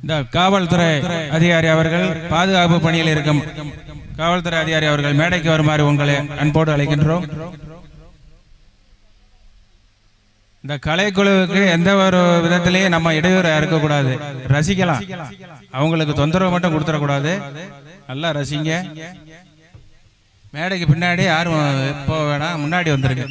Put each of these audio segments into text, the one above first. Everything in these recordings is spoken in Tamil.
இந்த காவல்துறை அதிகாரி அவர்கள், பாதுகாப்பு பணியில் இருக்கும் காவல்துறை அதிகாரி அவர்கள் மேடைக்கு வருமாறு உங்களை அன்போடு அழைக்கின்றோம். இந்த கலைக்குழுவுக்கு எந்த ஒரு விதத்திலையும் நம்ம இடையூறு இருக்கக்கூடாது. ரசிக்கலாம், அவங்களுக்கு தொந்தரவு மட்டும் கொடுத்துடக்கூடாது. நல்லா ரசிங்க. மேடைக்கு பின்னாடி யாரும் எப்போ வேணாம், முன்னாடி வந்துருங்க.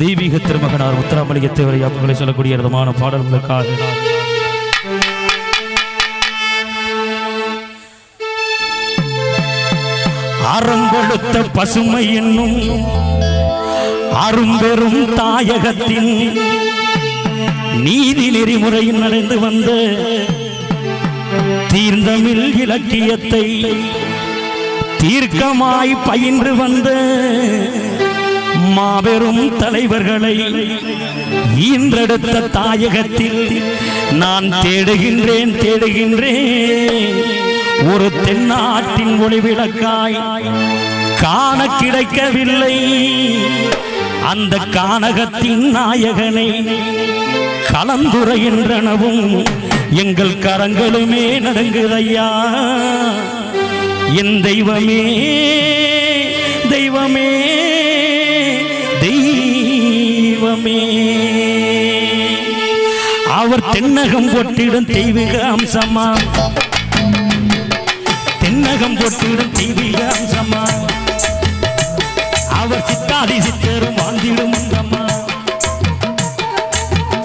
தெய்வீக திருமகனார் முத்துராமலிங்க தேவரை அவர்களை சொல்லக்கூடிய விதமான பாடல்களுக்காக அறம்பெடுத்த பசுமை என்னும் அரும்பெரும் தாயகத்தின் நீதி நெறிமுறையில் நடந்து வந்த தீர்ந்தமிழ் இலக்கியத்தை தீர்க்கமாய் பயின்று வந்த மாபெரும் தலைவர்களை ஈன்றெடுத்த தாயகத்தில் நான் தேடுகின்றேன் ஒரு தென்னாட்டின் ஒளிவிளக்காய் காண கிடைக்கவில்லை. அந்த கானகத்தின் நாயகனை கலந்துரைகின்றனவும் எங்கள் கரங்களுமே நடுங்குதையா. என் தெய்வமே தெய்வமே தெய்வமே, அவர் தென்னகம் போட்டிடும் தெய்வீக அம்சமா, தென்னகம் போட்டிடும் தெய்வீக அம்சமா, அவர் சித்தாதி சித்தரும் வாழ்ந்திடும் அங்கம்மா,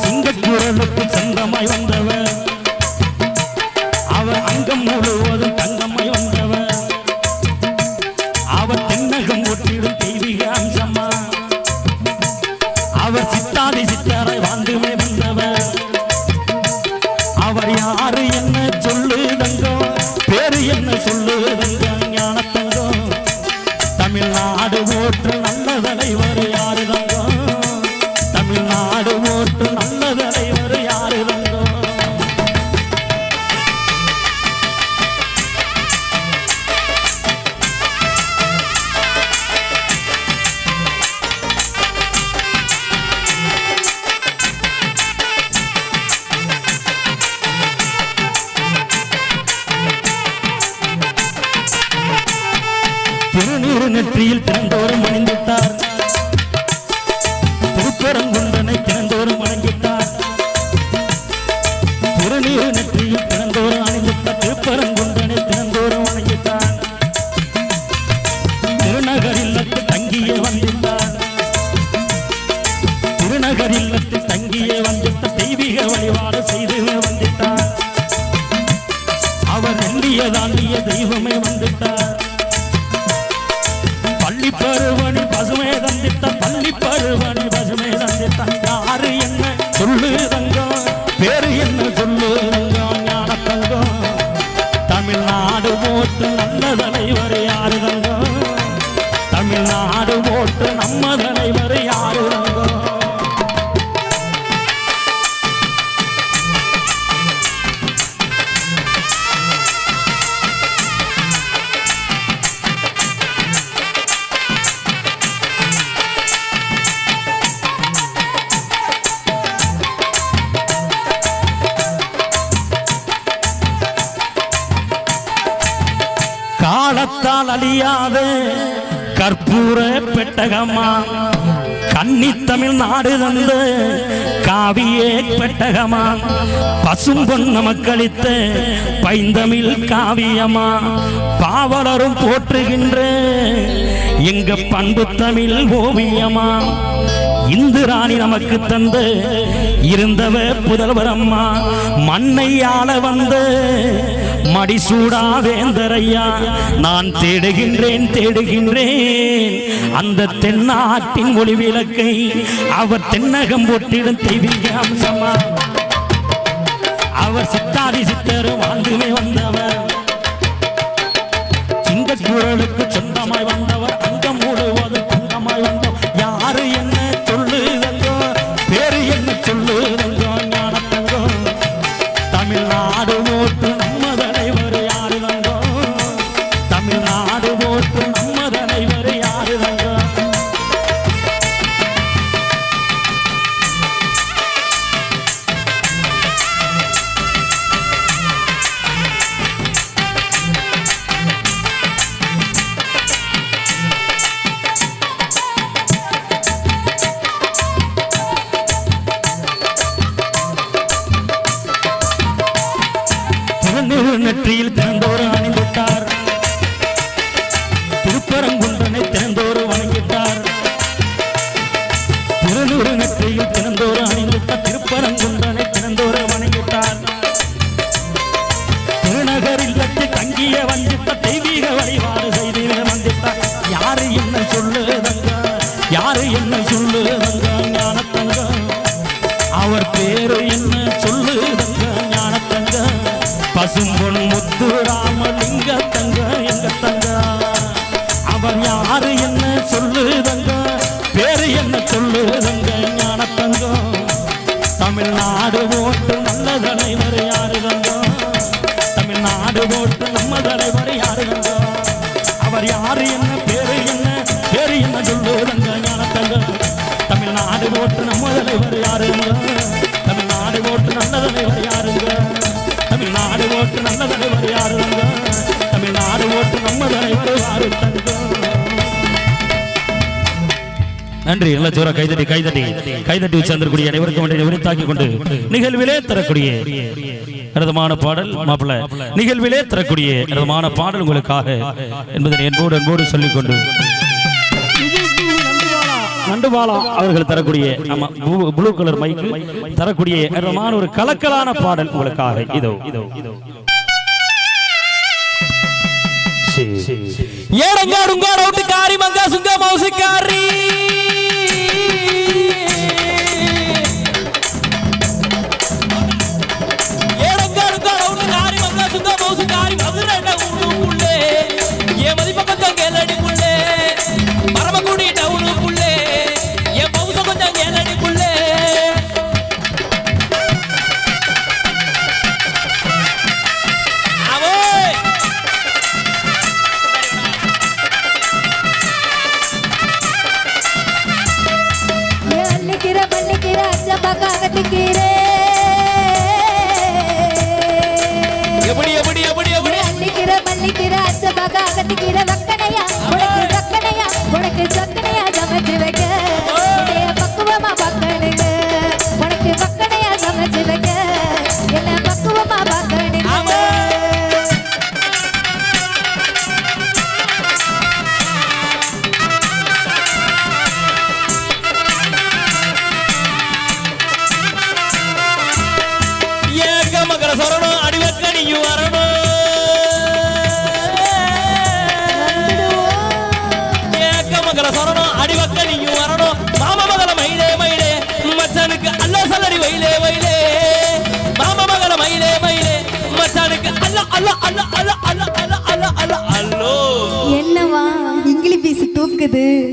சிங்கக்குரலுக்கு சொந்தமாய் வந்தவர், அவர் அங்கம் முழுவதும் தங்கமாய் வந்தவர், அவர் தென்னகம் போட்டிடும் தெய்வீக அம்சமா, அவர் சித்தாதி சித்தராய் வாழ்ந்துமே வந்தவர். அவர் யாரு என்ன சொல்லுதங்கோ, பேரு என்ன சொல்லுதங்க ஞானத்தங்கோ, தமிழ்நாடு ஓற்று நல்ல தலைவர் யாரு தங்கோ, தமிழ்நாடு ஓற்று நல்ல தலைவர் யாரு தங்கோ. திருநீறு நெற்றியில் திறந்தோறும் அணிந்துட்டார், திருப்பரங்குன்றனை திறந்தோறும் வணங்கிட்டார். திருநீறு நெற்றியில் திறந்தோறும் அணிந்துட்டார், திருப்பரங்குன்றனை திறந்தோறும் வணங்கிட்டார். திருநகர் இல்லத்து தங்கியே வந்திட்டார், திருநகர் இல்லத்து தங்கியே வந்திட்ட தெய்வீக வழிபாடு செய்து வந்திட்டார். அவர் நெல்லிய தாண்டிய தெய்வமே வந்துட்டார். பள்ளி பருவனி பசுமை தந்திட்ட, பள்ளி பருவனி பசுமை தந்திட்ட, யாரு என்ன சொல்லுதங்கோ, பேரு என்ன சொல்லுதங்கோ ஞானத்தங்கோ, தமிழ்நாடு ஓட்டு நல்ல தலைவர் யாரு தங்கோ, தமிழ்நாடு ஓட்டு நம்ம தலைவர் யாரு தங்கோ. காலத்தால் அழியாத கற்பூர பெட்டகமா, கன்னி தமிழ்நாடு தந்த காவியே பெட்டகமா, பசும்பொன் நமக்களித்த பைந்தமிழ் காவியமா, பாவலரும் போற்றுகின்ற எங்க பண்பு தமிழ் ஓவியமா, இந்துராணி நமக்கு தந்த இருந்தவ புதல்வர் அம்மா, மண்ணை ஆள வந்த மடிசூடா வேந்தரையா, நான் தேடுகின்றேன் அந்த தென்னாட்டின் ஒளி விளக்கை, அவர் தென்னகம் போட்டிடும் தெய்வீக அம்சமா, அவர் சித்தாதி சித்தரும் வாழ்ந்துமே வந்தவர், சிங்கக்குரலுக்கு சொந்தமாய் வந்தவர், அங்கம் முழுவதும் தங்கமாய் வந்தவர். யாரு என்ன சொல்லுதங்கோ, பேரு என்ன சொல்லுதங்கோ ஞானத்தங்கோ, தமிழ்நாடு ஓட்டு நம்ம தலைவர் யாரு தங்கோ, தமிழ்நாடு ஓட்டு நம்ம தலைவர் யாரு தங்கோ. என்ன சொல்லுதங்க ஞானத்தங்க அவர் பேரு என்ன சொல்லுதங்க ஞானத்தங்க பசும்பொன் முத்து ராமலிங்க தங்க எங்க தங்க அவர் யாரு என்ன சொல்லுதங்க பேரு என்ன சொல்லுதங்க ஞானத்தங்க தமிழ்நாடு ஓட்டு நல்ல தலைவர் யாரு தங்க தமிழ்நாடு ஓட்டு நம்ம தலைவர் யாரு தங்க அவர் யாரு என்ன பேரு என்ன சொல்லுதங்க ஞானத்தங்க தமிழ்நாடு ஓட்டு நம்ம தலைவர் யாருங்க தமிழ்நாடு ஓட்டு நல்ல தலைவர் யாருங்க தமிழ்நாடு ஓட்டு நல்ல தலைவர் யாருங்க தமிழ்நாடு ஓட்டு நம்ம தலைவர் யாரு தங்க நன்றி. நல்ல ஜோரா கைதட்டி சேர்ந்திருக்கூடிய அனைவருக்கும் உரித்தாக்கி கொண்டு நிகழ்விலே தரக்கூடிய அற்புதமான பாடல் மாப்பிள்ள நிகழ்விலே தரக்கூடிய அற்புதமான பாடல் உங்களுக்காக என்பதை என்போடு சொல்லிக்கொண்டு நண்டுபாலா அவர்கள் தரக்கூடிய ப்ளூ கலர் மைக்கு தரக்கூடிய அற்புதமான ஒரு கலக்கலான பாடல் உங்களுக்காக இதோ ஏடங்காடுங்காரி மங்கா சுங்க மௌசிக்காரி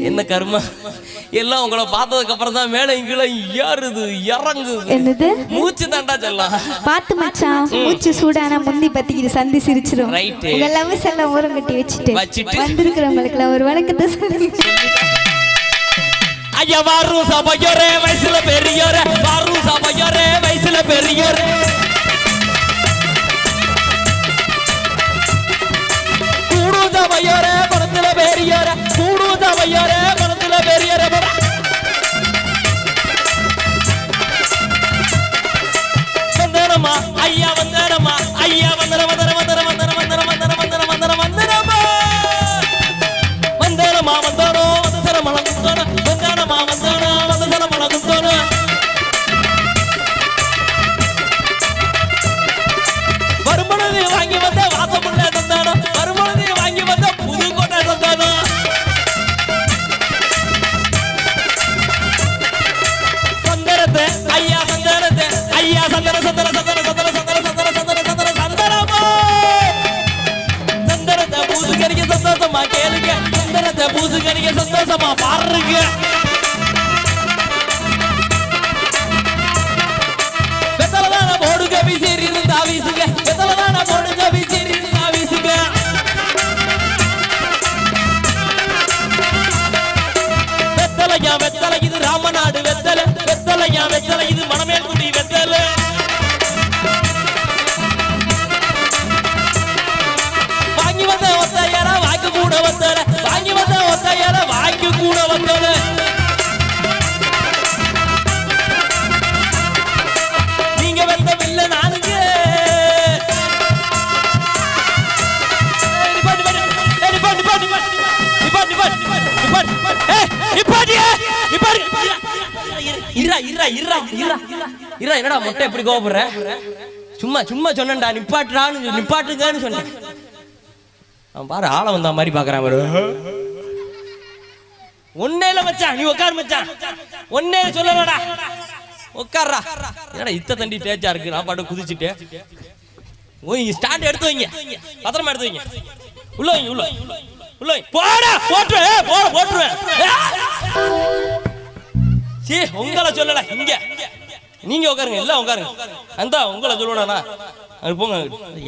என்ன கர்மா எல்லாம் உங்களை பார்த்ததுக்கு அப்புறம் தான் மேல இங்கல ஏறுது இறங்குது என்னது மூச்சு தாண்டா செல்லாம் பாத்து மச்சான் மூச்சு சூடானா முந்தி பத்திக்கிட்டு சந்தி சிரிச்சிரும் ரைட் இதெல்லாம் செல்லம் ஓரம் கட்டி வச்சிட்டு வந்திருக்கிறவங்களுக்கு ஒரு வணக்கத்தை சொல்லி ஐயா வாரும் சபையோரே வயசுல பெரியோரே வாரும் சபையோரே வயசுல பெரியோரே கூடு சபையோரே பணத்துல பெரியோரே கூடு சபையோரே பணத்துல பெரியோரே வந்தனமா ஐயா வந்தனமா ஐயா வந்தன வந்தன வந்தன வந்தன வந்தன வந்தன வந்தன வந்தன வந்தனமா வந்தனமா வந்தனோ வந்தன மலகுந்தன வந்தனமா வந்தன வந்தன மலகுந்தன வருமனது வாங்கி வந்த வாசமுள்ள தந்தானோ வருமனது வாங்கி வந்த புதுக்கோட்டை தந்தானோ சந்தனத்தை ஐயா சந்தனத்தை ஐயா சந்தன சந்தன சந்தன சந்தன சந்தன சந்தன சந்தன சந்தன சந்தனமா சந்தனத்தை பூசுகரிக்க சந்தோஷமா கேளுங்க சந்தனத்தை பூசுகரிக்க சந்தோஷமா பாருங்க வெத்தலதான போடுங்க வீசிரி தாவீசுங்க வெத்தலதான போடுங்க வீசிரி தாவீசுங்க வெத்தலையா வெத்தலை இது ராமநாடு வெத்தலை வெத்தலையா வெத்தலை இது மணமேல்குடி வெத்தலை வாங்கி வந்த ஒத்தையாரா வாங்கி கூட வந்தல வாங்கி வந்த ஒத்தையாரா வாங்கி கூட வந்தல நீங்க வந்த வில்ல நானுங்க என்னடா மொட்டை எப்படி கோபப்படுற சும்மா சும்மா சொன்னேன்டா நிப்பாட்டுங்கன்னு சொன்னேன் அவன் பாரு ஆளை வந்த மாதிரி பாக்குறான் பாரு ஒன்னே இல்ல மச்சான், நீ உட்காரு மச்சான். ஒன்னே சொல்லலடா, உட்கார்றா. என்னடா இத்த தண்டி தேச்சா இருக்கு, நான் பாட்டு குதிச்சுட்டு. ஓய் ஸ்டாண்ட் எடுத்து வைங்க, பத்திரமா எடுத்து வைங்க. உள்ள வைங்க, உள்ள உள்ள போடா, போட்டுருவேன் போட்டுருவேன். சீ, உங்களை சொல்லல, இங்க நீங்க உட்காருங்க, எல்லாம் உட்காருங்க. அந்த உங்களை சொல்லணும்னா அது போங்க.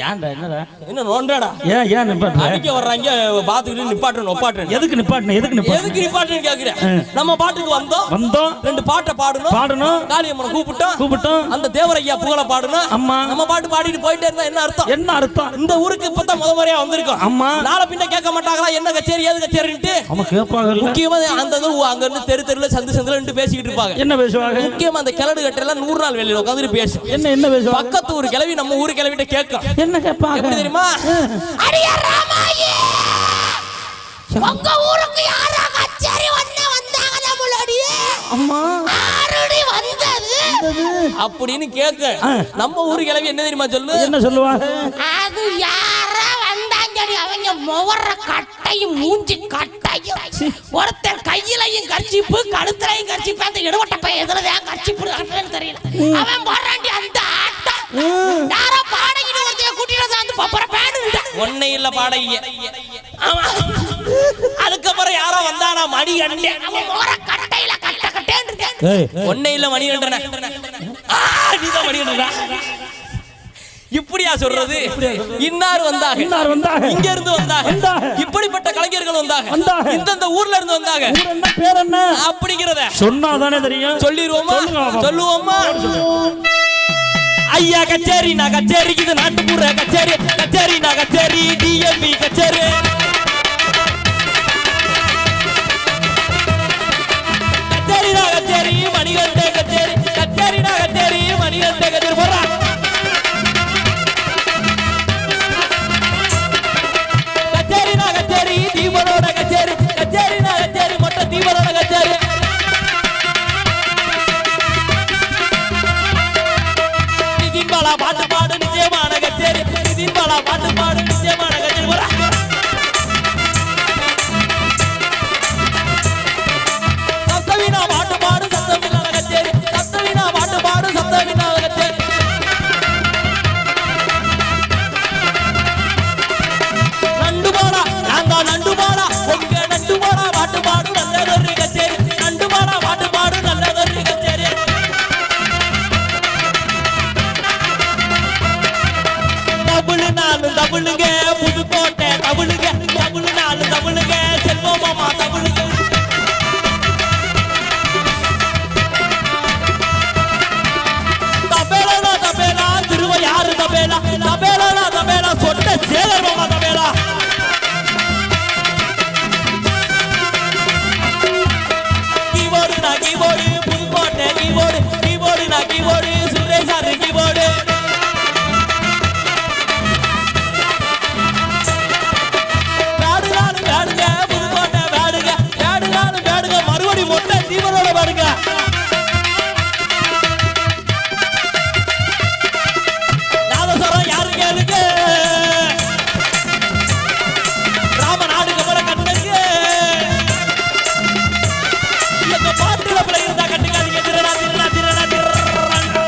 ஏன்டா என்னடா என்ன நோண்டாடா? ஏன் நிப்பாட்டு அடிக்க வர்றாங்க, பாத்துக்கிட்டு நிப்பாட்டணும் ஒப்பாட்டணும். எதுக்கு நிப்பாட்டுன்னு கேக்குறேன். நம்ம பாட்டுக்கு வந்தோம், ரெண்டு பாட்டை பாடணும், காளியம்மனை கூப்பிட்டோம், அந்த தேவரையா புகழ பாடணும். அம்மா நம்ம பாட்டு பாடிட்டு போயிட்டே இருந்தா என்ன அர்த்தம்? இந்த ஊருக்கு இப்பதான் முறையா வந்திருக்கோம். அம்மா நாளை பின்ன கேட்க மாட்டாங்களா என்ன கச்சேரி ஏது கச்சேரின்ட்டு? அவங்க கேட்பாங்க. முக்கியமா அந்த அங்க இருந்து தெருல சந்துல நின்று பேசிக்கிட்டு இருப்பாங்க. என்ன பேசுவாங்க? முக்கியமா அந்த கிளடு கட்டெல்லாம் 100 நாள் வெளியில உட்காந்துட்டு பேசும். என்ன பேசுவாங்க? பக்கத்து ஊர் கிளவி நம்ம ஊரு கிளவிட்ட கேட்கும். என்ன கேட்பாங்க எப்படி தெரியுமா? அடியே ராமாயே, உங்க ஊருக்கு யாரா கச்சேரி வந்தாங்க நம்மளடியே? அம்மா ஆரடி வந்தது அப்படின்னு கேட்க. நம்ம ஊரு கிளவி என்ன தெரியுமா சொல்லு? என்ன சொல்லுவாங்க? அது யாரா வந்தாங்கடி, அவங்க முவர கட்டையும் மூஞ்சி கட்டையும், ஒருத்தர் கையிலையும் கர்ச்சிப்பு கழுத்துலையும் கர்ச்சிப்பு, அந்த இடவட்ட பையன் எதுலதான் கர்ச்சிப்பு கட்டலன்னு தெரியல. அவன் போறாண்டி அந்த ஆட்டம். யாரா பாடகிட்டு ஒருத்தைய கூட்டிட்டு வந்து பப்பர பேடு ஒன்னே இல்ல பாடகிய. ஆமா, அதுக்கப்புறம் யாரோ வந்தானா மணி அண்டே, அவன் முவர கட்டையில கட்டேன்னு இருக்கேன். ஒன்னே இல்ல மணி அண்டன. நீதான் மணி அண்டனா? இப்படியா சொல்றது? இன்னார் வந்தாங்க, இங்க இருந்து வந்தாங்க, இப்படிப்பட்ட கலைஞர்கள் வந்தாங்க, இந்த ஊர்ல இருந்து வந்தாங்க. பேர் என்ன அப்படிங்கறத சொன்னாதானே தெரியும். சொல்லிடுவோமா? சொல்லுவோமா? ஐயா கச்சேரி நான் கச்சேரி, இது நாட்டுப்புற கச்சேரி, கச்சேரி நான் கச்சேரி, டிஎம்பி கச்சேரி. கச்சேரி நான் கச்சேரி, மணிகண்டே கச்சேரி, கச்சேரி நான் கச்சேரி, மணிகண்டே கச்சேரி. போறா கச்சேரி நான் கச்சேரி, தீபனோட கச்சேரி, கச்சேரி நான் கச்சேரி, மொத்த தீபனோட கச்சேரி. நிதின்பாலா பாட்டு பாடு நிச்சயமான கச்சேரி, நிதின்பாலா பாட்டு பாடு நிச்சயமான கச்சேரி. போறா சப்தவீணா பாட்டு பாடு சப்தவீணான கச்சேரி, சப்தவீணா பாட்டு பாடு சப்தவீணான கச்சேரி. நண்டுபாலா நாங்க நண்டுபாலா, உங்க நண்டுபாலா பாட்டு பாடு நல்லதொரு கச்சேரி, நண்டுபாலா பாட்டு பாடு நல்லதொரு கச்சேரி. தபுளுங்க புதுக்கோட்டை தபுளுங்க, தபுளு நாலு தபுளுங்க, செல்வமாமா தபுளுங்க. தபேலா தபேலா, திருவையாறு தபேலா, தபேலா தபேலா, சொட்ட சேகர் மாமா தபேலா. கீபோர்டு நான் கீபோர்டு, புதுக்கோட்டை கீபோர்டு, கீபோர்டு நான் கீபோர்டு, சுரேஷாரு கீபோர்டு. மறுபடி மொட்டை தீவனோட பாடுங்க. நாதஸ்வரம் யாரு கேளுங்க, ராமநாடுக்கு போற கண்ணுங்க. எங்க பாட்டுல பிள்ளை இருந்தா கட்டுக்காதீங்க. திருடா திருடா திருடா திருடா.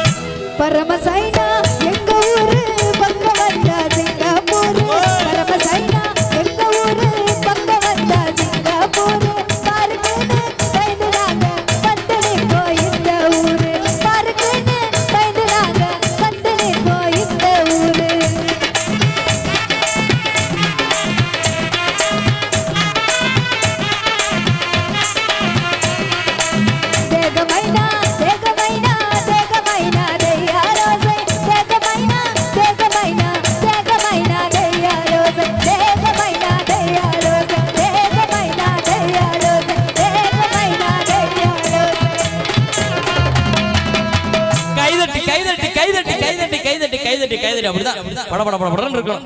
பரமசைனா எங்க ஊரு பக்கம் வந்தா சிங்கப்பூர், பரமசைனா எங்க ஊரு பக்கம் வந்தா சிங்கப்பூர். பாருக்குன்னு பயந்துடாங்க வந்து நிக்கோ இந்த ஊரு, பாருக்குன்னு பயந்துடாங்க வந்து நிக்கோ இந்த ஊரு. தேகமைனா தேகமைனா தேகமைனா தெய்யாரோசை, தேகமைனா தேகமைனா தேகமைனா தெய்யாரோசை, தேகமைனா தெய்யாரோசை, தேகமைனா தெய்யாரோசை, தேகமைனா தெய்யாரோசை. கைதட்டி கைதட்டி கைதட்டி கைதட்டி கைதட்டி கைதட்டி கைதட்டி அப்படிதான் பட பட பட படன்னு இருக்கும்.